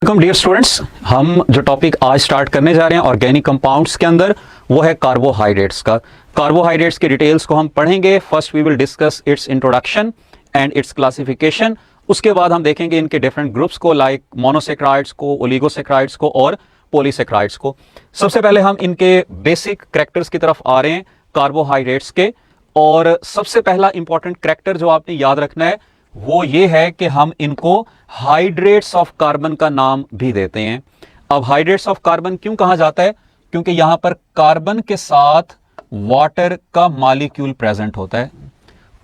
Welcome dear students, हम जो topic आज स्टार्ट करने जा रहे हैं ऑर्गेनिक कंपाउंड्स के अंदर वो है कार्बोहाइड्रेट्स का। कार्बोहाइड्रेट्स की डिटेल्स को हम पढ़ेंगे। First we will discuss its introduction and its classification. उसके बाद हम देखेंगे इनके डिफरेंट ग्रुप्स को, लाइक मोनोसेक्राइड्स को, ओलिगोसेक्राइड्स को और पॉलीसेक्राइड्स को। सबसे पहले हम इनके बेसिक कैरेक्टर्स की तरफ आ रहे हैं कार्बोहाइड्रेट्स के। और सबसे पहला इंपॉर्टेंट कैरेक्टर जो आपने याद रखना है वो ये है कि हम इनको हाइड्रेट्स ऑफ कार्बन का नाम भी देते हैं। अब हाइड्रेट्स ऑफ कार्बन क्यों कहा जाता है? क्योंकि यहां पर कार्बन के साथ वाटर का मॉलिक्यूल प्रेजेंट होता है।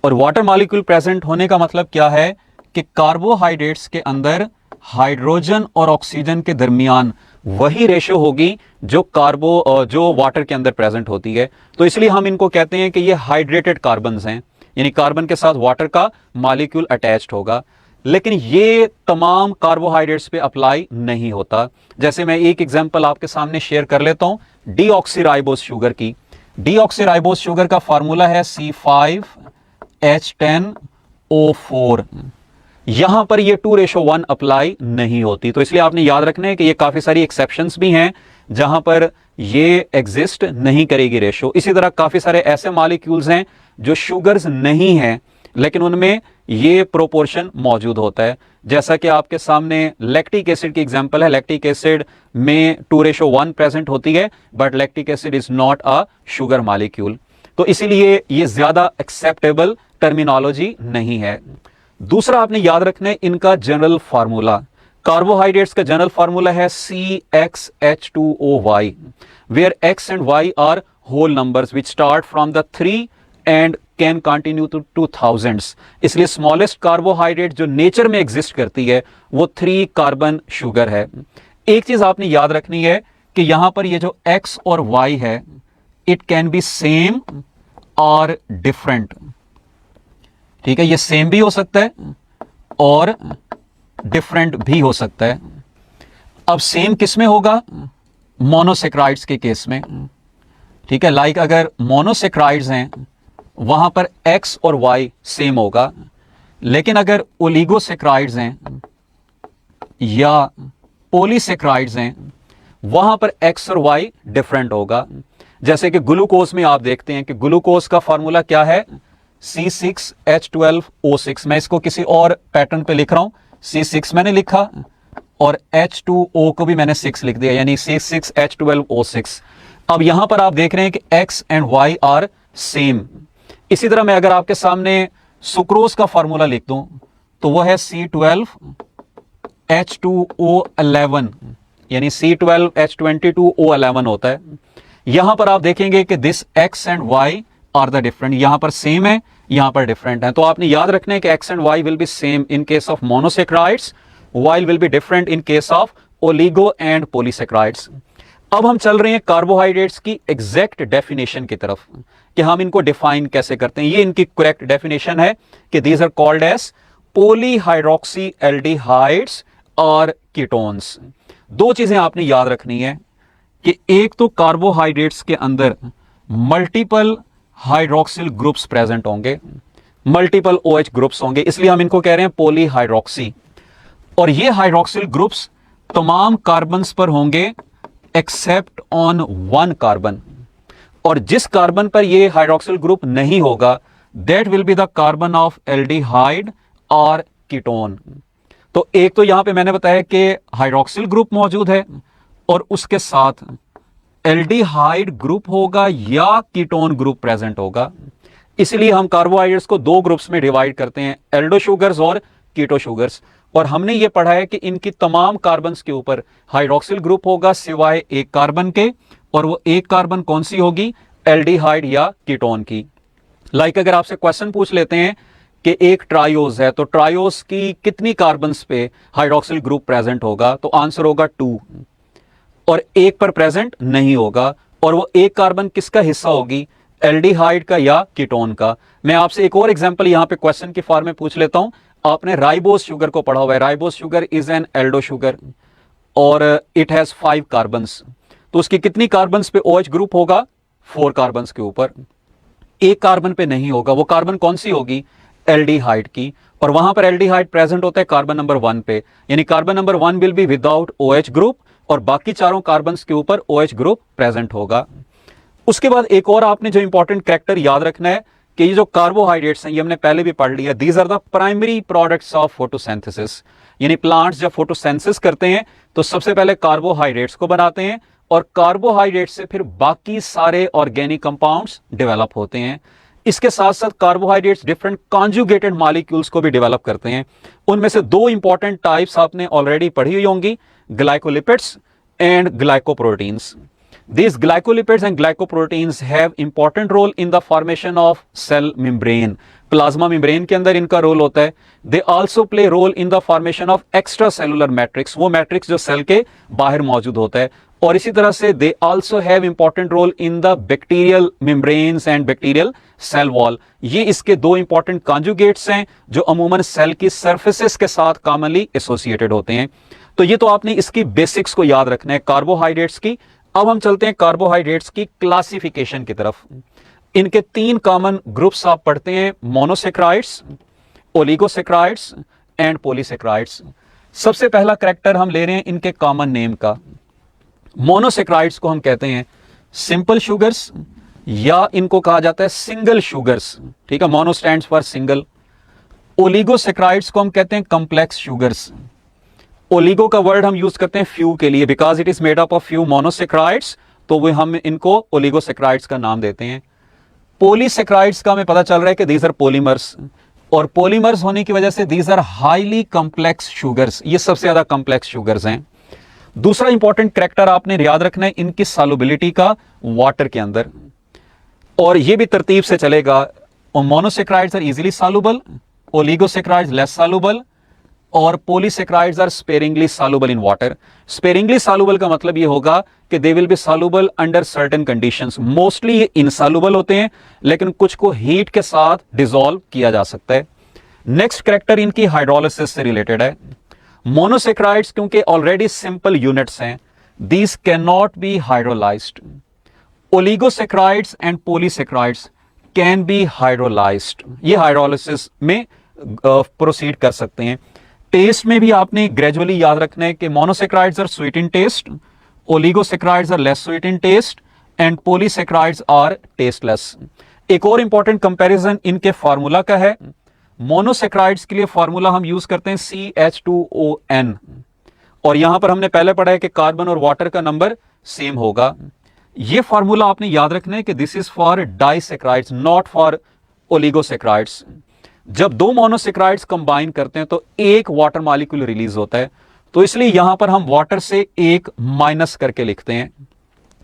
और वाटर मॉलिक्यूल प्रेजेंट होने का मतलब क्या है कि कार्बोहाइड्रेट्स के अंदर हाइड्रोजन और ऑक्सीजन के दरमियान वही रेशियो होगी जो वाटर के अंदर प्रेजेंट होती है। तो इसलिए हम इनको कहते हैं कि ये हाइड्रेटेड कार्बन्स हैं, यानी कार्बन के साथ वाटर का मॉलिक्यूल अटैच्ड होगा। लेकिन ये तमाम कार्बोहाइड्रेट्स पे अप्लाई नहीं होता। जैसे मैं एक एग्जांपल आपके सामने शेयर कर लेता हूं डीऑक्सीराइबोस शुगर की। डीऑक्सीराइबोस शुगर का फार्मूला है C5H10O4। यहां पर ये 2:1 अप्लाई नहीं होती। तो इसलिए आपने याद रखना है कि ये काफी सारी एक्सेप्शंस भी हैं जहां पर ये एग्जिस्ट नहीं करेगी रेशो। इसी तरह काफी सारे ऐसे मॉलिक्यूल्स हैं जो शुगर्स नहीं हैं लेकिन उनमें ये प्रोपोर्शन मौजूद होता है। जैसा कि आपके सामने लैक्टिक एसिड की एग्जांपल है। लैक्टिक एसिड में 2:1 प्रेजेंट होती है, but lactic acid is not a sugar molecule. तो इसीलिए ये ज्यादा एक्सेप्टेबल टर्मिनोलॉजी नहीं है। दूसरा आपने याद रखना है इनका जनरल फार्मूला। कार्बोहाइड्रेट्स का जनरल फार्मूला है CXH2OY, where X and Y are whole numbers which start from the 3 and can continue to thousands. इसलिए स्मॉलेस्ट कार्बोहाइड्रेट जो नेचर में एग्जिस्ट करती है वो 3 कार्बन शुगर है। एक चीज आपने याद रखनी है कि यहां पर ये जो X और Y है इट कैन बी सेम और डिफरेंट। ठीक है, ये सेम भी हो सकता है और डिफरेंट भी हो सकता है। अब सेम किस में होगा? मोनोसेक्राइड्स के केस में। ठीक है, लाइक अगर मोनोसेक्राइड्स हैं वहां पर X और Y सेम होगा, लेकिन अगर ओलिगोसेक्राइड्स हैं या पॉलीसेक्राइड्स हैं वहां पर X और Y डिफरेंट होगा। जैसे कि ग्लूकोज में आप देखते हैं कि ग्लूकोज का फार्मूला क्या है? C6H12O6। मैं इसको किसी और पैटर्न पे लिख रहा हूं। C6 मैंने लिखा और H2O को भी मैंने 6 लिख दिया, यानी C6H12O6। अब यहां पर आप देख रहे हैं कि X and Y are same. इसी तरह मैं अगर आपके सामने सुक्रोज का फार्मूला लिख दूं तो वो है C12H2O11, यानी C12H22O11 होता है। यहां पर आप देखेंगे कि this X and Y are the different. यहां पर सेम है, यहां पर डिफरेंट है। तो आपने याद रखना है कि X and Y will be same in case of monosaccharides, Y will be different in case of oligo and polysaccharides. अब हम चल रहे हैं कार्बोहाइड्रेट्स की एग्जैक्ट डेफिनेशन की तरफ कि हम इनको डिफाइन कैसे करते हैं। ये इनकी करेक्ट डेफिनेशन है कि these are called as polyhydroxy aldehydes और कीटोन्स। दो चीजें आपने याद रखनी है कि एक तो कार्बोहाइड्रेट्स के अंदर मल्टीपल हाइड्रोक्सिल ग्रुप्स प्रेजेंट होंगे, मल्टीपल OH ग्रुप्स होंगे, इसलिए हम इनको कह रहे हैं पॉलीहाइड्रोक्सी। और ये हाइड्रोक्सिल ग्रुप्स तमाम कार्बन्स पर होंगे एक्सेप्ट ऑन 1 कार्बन। और जिस कार्बन पर ये हाइड्रोक्सिल ग्रुप नहीं होगा that will be the carbon of aldehyde और कीटोन। तो एक तो यहां पे मैंने बताया कि हाइड्रोक्सिल ग्रुप मौजूद है और उसके साथ एल्डिहाइड ग्रुप होगा या कीटोन ग्रुप प्रेजेंट होगा। इसलिए हम कार्बोहाइड्रेट्स को 2 ग्रुप्स में डिवाइड करते हैं, एल्डो शुगर्स और कीटो शुगर्स। और हमने ये पढ़ा है कि इनकी तमाम कार्बन्स के ऊपर हाइड्रोक्सिल ग्रुप होगा सिवाय एक कार्बन के, और वो एक कार्बन कौन सी होगी? एल्डिहाइड या कीटोन की। लाइक अगर आपसे क्वेश्चन पूछ लेते हैं कि एक ट्रायोज है तो ट्रायोज की कितनी कार्बन्स पे हाइड्रोक्सिल ग्रुप प्रेजेंट होगा, तो आंसर होगा 2, और एक पर प्रेजेंट नहीं होगा। और वो एक कार्बन किसका हिस्सा होगी? एल्डिहाइड का या कीटोन का। मैं आपसे एक और एग्जांपल यहां पे क्वेश्चन के फॉर्म में पूछ लेता हूं। आपने राइबोस शुगर को पढ़ा हुआ है। Ribose sugar is an Aldo sugar और इट हैज 5 कार्बन्स। तो उसकी कितनी कार्बन्स पे OH ग्रुप होगा? 4 कार्बन्स के ऊपर। एक कार्बन पे नहीं होगा। वो कार्बन कौन सी होगी? एल्डिहाइड की, और वहां पर एल्डिहाइड प्रेजेंट होता है कार्बन नंबर 1 पे, यानी carbon number 1 will be without OH group और बाकी चारों कार्बन के ऊपर OH ग्रुप प्रेजेंट होगा। उसके बाद एक और आपने जो इंपॉर्टेंट कैरेक्टर याद रखना है कि ये जो कार्बोहाइड्रेट्स हैं, ये हमने पहले भी पढ़ लिया, these are the primary products of photosynthesis, यानी प्लांट्स जब फोटोसिंथेसिस करते हैं तो सबसे पहले कार्बोहाइड्रेट्स को बनाते हैं और कार्बोहाइड्रेट से फिर बाकी सारे ऑर्गेनिक कंपाउंड्स डेवलप होते हैं। इसके साथ साथ कार्बोहाइड्रेट्स डिफरेंट कॉन्जुगेटेड मॉलिक्यूल्स को भी डेवलप करते हैं। उनमें से दो इंपॉर्टेंट टाइप्स आपने ऑलरेडी पढ़ी हुई होंगी, glycolipids and glycoproteins. These glycolipids and glycoproteins have important role in the formation of cell membrane. Plasma membrane के अंदर इनका रोल होता है। They also play role in the formation of extracellular matrix, वो मैट्रिक्स जो सेल के बाहर मौजूद होता है। और इसी तरह से they also have important role in the bacterial membranes and bacterial cell wall। ये इसके दो इंपॉर्टेंट कॉन्जुगेट्स हैं जो अमूमन सेल की सर्फेसेस के साथ कॉमनली एसोसिएटेड होते हैं। तो ये तो आपने इसकी बेसिक्स को याद रखना है कार्बोहाइड्रेट्स की। अब हम चलते हैं कार्बोहाइड्रेट्स की क्लासिफिकेशन की तरफ। इनके तीन कॉमन ग्रुप्स आप पढ़ते हैं, मोनोसेक्राइड्स, ओलिगोसेक्राइड्स एंड पॉलीसेक्राइड्स। सबसे पहला कैरेक्टर हम ले रहे हैं इनके कॉमन नेम का। मोनोसेक्राइड्स को हम कहते हैं सिंपल शुगर्स या इनको कहा जाता है सिंगल शुगर्स, ठीक है, mono stands for single. Oligosaccharides को हम कहते हैं कॉम्प्लेक्स शुगर्स। ओलिगो का वर्ड हम यूज करते हैं फ्यू के लिए, because it is made up of few monosaccharides, तो वो हम इनको ओलिगोसेक्राइड्स का नाम देते हैं। पॉलीसेक्राइड्स का हमें पता चल रहा है कि दीज आर पॉलीमर्स, और पॉलीमर्स होने की वजह से these are highly complex sugars, ये सबसे ज्यादा कॉम्प्लेक्स शुगर्स हैं। दूसरा इंपॉर्टेंट कैरेक्टर आपने याद रखना है इनकी सॉल्युबिलिटी का वाटर के अंदर, और ये भी तरतीब से चलेगा। Monosaccharides are easily soluble, oligosaccharides less soluble, और polysaccharides are sparingly soluble in water. Sparingly soluble का मतलब ये होगा कि they will be soluble under certain conditions. Mostly ये इनसॉल्युबल होते हैं, लेकिन कुछ को हीट के साथ डिसॉल्व किया जा सकता है। नेक्स्ट कैरेक्टर इनकी हाइड्रोलिसिस से रिलेटेड है। मोनोसेक्राइड्स क्योंकि ऑलरेडी सिंपल यूनिट्स हैं, these can not be hydrolysed. Oligosaccharides and polysaccharides can be hydrolysed, ये हाइड्रोलिसिस में प्रोसीड कर सकते हैं। टेस्ट में भी आपने ग्रेजुअली याद रखना है कि monosaccharides are sweet in taste, oligosaccharides are less sweet in taste and polysaccharides are tasteless. एक और इंपॉर्टेंट कंपैरिजन इनके फार्मूला का है। मोनोसेक्राइड्स के लिए फार्मूला हम यूज करते हैं CH2ON, और यहां पर हमने पहले पढ़ा है कि कार्बन और वाटर का नंबर सेम होगा। यह फार्मूला आपने याद रखना है कि this is for disaccharides, not for oligosaccharides. जब दो मोनोसेक्राइड्स कंबाइन करते हैं तो एक वाटर मॉलिक्यूल रिलीज होता है, तो इसलिए यहां पर हम वाटर से एक माइनस करके लिखते हैं,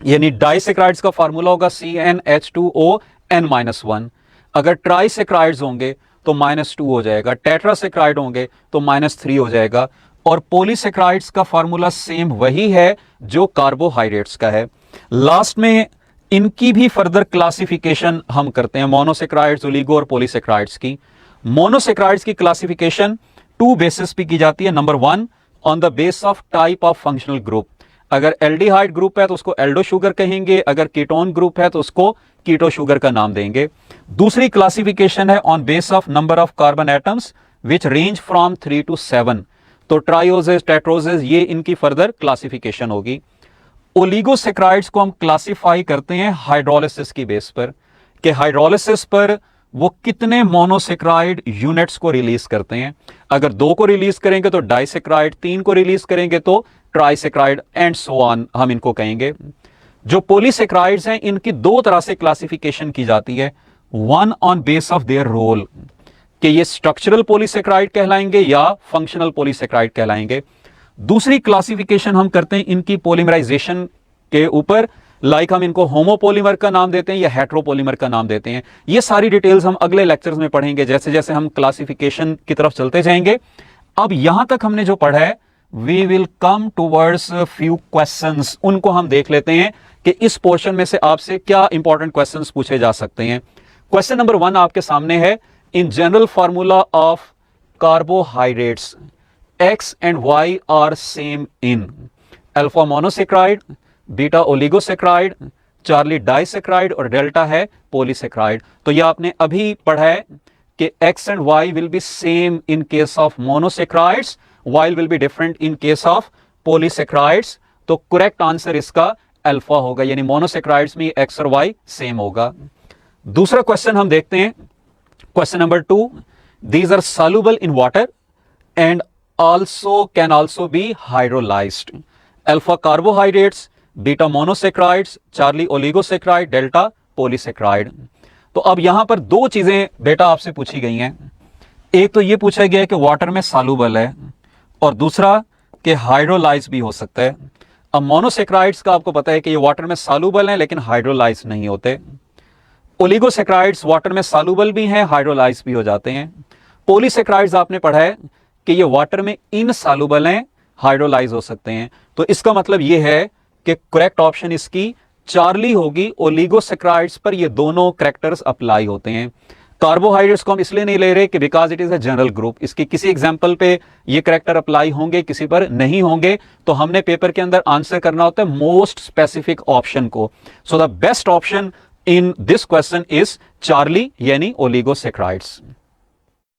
यानी डाइसेक्राइड्स का फार्मूला होगा CnH2ON-1। अगर ट्राइसेक्राइड्स होंगे तो -2 हो जाएगा, टेट्रासेक्राइड होंगे तो -3 हो जाएगा, और पॉलीसेक्राइड्स का फार्मूला सेम वही है जो कार्बोहाइड्रेट्स का है। लास्ट में इनकी भी फर्दर क्लासिफिकेशन हम करते हैं, मोनोसेक्राइड्स, ओलिगो और पॉलीसेक्राइड्स की। मोनोसेक्राइड्स की क्लासिफिकेशन 2 बेसिस पे की जाती है। Number 1 on the base of type of functional group. अगर एल्डिहाइड ग्रुप है तो उसको एल्डो शुगर कहेंगे, अगर कीटोन ग्रुप है तो उसको कीटो शुगर का नाम देंगे। दूसरी क्लासिफिकेशन है on base of number of carbon atoms which range from 3 to 7, तो ट्राइओजेस, टेट्रोजेस, ये इनकी फर्दर क्लासिफिकेशन होगी। ओलिगोसेक्राइड्स को हम क्लासिफाई करते हैं हाइड्रोलिसिस की बेस पर, कि हाइड्रोलिसिस पर वो कितने मोनोसेक्राइड यूनिट्स को रिलीज करते हैं। अगर 2 को रिलीज करेंगे तो डाइसेक्राइड, 3 को रिलीज करेंगे तो ट्राइसेक्राइड एंड सो ऑन हम इनको कहेंगे। जो पॉलीसेक्राइड्स हैं इनकी 2 तरह से क्लासिफिकेशन की जाती है। One on base of their role, कि ये स्ट्रक्चरल पॉलीसेक्राइड कहलाएंगे या फंक्शनल पॉलीसेक्राइड कहलाएंगे। दूसरी क्लासिफिकेशन हम करते हैं इनकी पॉलीमराइजेशन के ऊपर, लाइक हम इनको होमोपॉलीमर का नाम देते हैं या हेट्रोपॉलीमर का नाम देते हैं। ये सारी डिटेल्स हम अगले लेक्चर्स में पढ़ेंगे जैसे जैसे हम क्लासिफिकेशन की तरफ चलते जाएंगे। अब यहां तक हमने जो पढ़ा है, we will come towards few questions, उनको हम देख लेते हैं कि इस पोर्शन में से आपसे क्या इंपॉर्टेंट क्वेश्चंस पूछे जा सकते हैं। क्वेश्चन नंबर 1 आपके सामने है, in general formula of carbohydrates X and Y are same in alpha monosaccharide, beta oligosaccharide, Charlie disaccharide और डेल्टा है पॉलीसेक्राइड। तो ये आपने अभी पढ़ा है कि X and Y will be same in case of monosaccharides, Y will be different in case of polysaccharides. तो करेक्ट आंसर इसका अल्फा होगा, यानी मोनोसेक्राइड्स में X और Y सेम होगा। दूसरा क्वेश्चन हम देखते हैं, question number 2, these are soluble in water and can also be hydrolyzed. Alpha carbohydrates, beta monosaccharides, Charlie oligosaccharide, delta polysaccharide. तो अब यहां पर दो चीजें बेटा आपसे पूछी गई हैं। एक तो ये पूछा गया है कि वाटर में सॉल्युबल है, और दूसरा कि हाइड्रोलाइज भी हो सकता है। अब मोनोसेक्राइड्स का आपको पता है कि ये वाटर में सॉल्युबल हैं लेकिन हाइड्रोलाइज नहीं होते। ओलिगोसेक्राइड्स वाटर में सॉल्युबल भी हैं, हाइड्रोलाइज भी हो जाते हैं। पॉलीसेक्राइड्स आपने पढ़ा है कि ये वाटर में इनसॉल्युबल हैं, हाइड्रोलाइज हो सकते हैं। तो इसका मतलब ये है कि करेक्ट ऑप्शन इसकी चार्ली होगी। ओलिगोसेक्राइड्स पर ये दोनों कैरेक्टर्स अप्लाई होते हैं। कार्बोहाइड्रेट्स को हम इसलिए नहीं ले रहे कि because it is a general group, इसकी किसी एग्जांपल पे ये कैरेक्टर अप्लाई होंगे, किसी पर नहीं होंगे। तो हमने पेपर के अंदर आंसर करना होता है मोस्ट स्पेसिफिक ऑप्शन को। So the best option in this question is Charlie यानी ओलिगोसेक्राइड्स।